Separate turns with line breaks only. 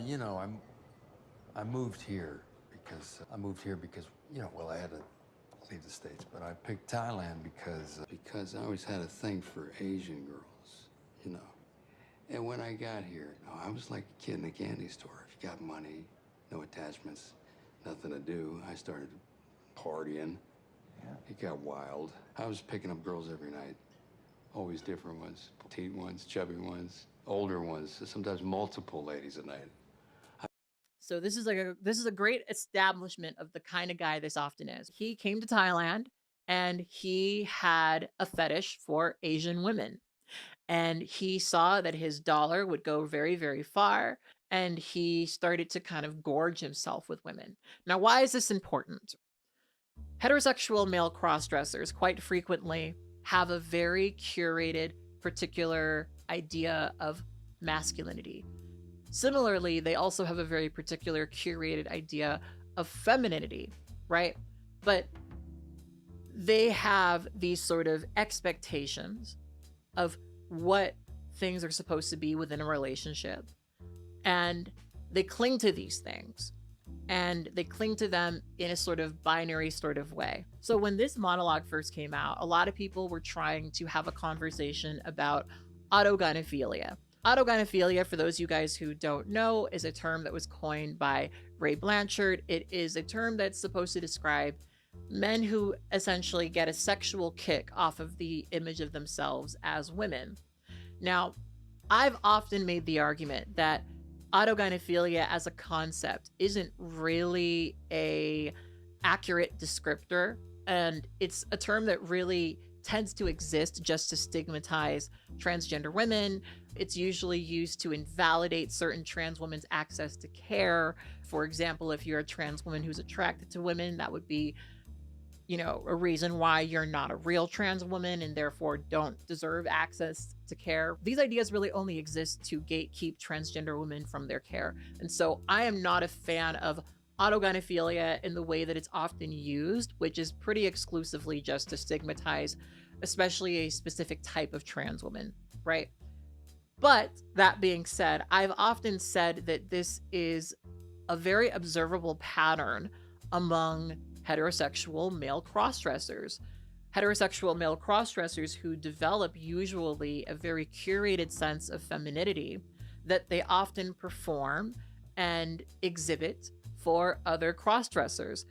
You know, I moved here because well, I had to leave the States, but I picked Thailand because I always had a thing for Asian girls, you know. And when I got here, I was like a kid in a candy store. If you got money, no attachments, nothing to do, I started partying. Yeah. It got wild. I was picking up girls every night. Always different ones. Petite ones, chubby ones, older ones, sometimes multiple ladies a night.
So this is a great establishment of the kind of guy this often is. He came to Thailand and he had a fetish for Asian women. And he saw that his dollar would go very, very far. And he started to kind of gorge himself with women. Now, why is this important? Heterosexual male crossdressers quite frequently have a very curated, particular idea of masculinity. Similarly, they also have a very particular curated idea of femininity, right? But they have these sort of expectations of what things are supposed to be within a relationship. And they cling to these things. And they cling to them in a sort of binary sort of way. So when this monologue first came out, a lot of people were trying to have a conversation about autogynephelia. Autogynephelia, for those of you guys who don't know, is a term that was coined by Ray Blanchard. It is a term that's supposed to describe men who essentially get a sexual kick off of the image of themselves as women. Now, I've often made the argument that autogynephilia as a concept isn't really a accurate descriptor, and it's a term that really tends to exist just to stigmatize transgender women. It's usually used to invalidate certain trans women's access to care. For example, if you're a trans woman who's attracted to women, that would be, you know, a reason why you're not a real trans woman and therefore don't deserve access to care. These ideas really only exist to gatekeep transgender women from their care. And so I am not a fan of autogynephilia in the way that it's often used, which is pretty exclusively just to stigmatize, especially a specific type of trans woman, right? But that being said, I've often said that this is a very observable pattern among heterosexual male crossdressers. Heterosexual male crossdressers who develop usually a very curated sense of femininity that they often perform and exhibit for other crossdressers.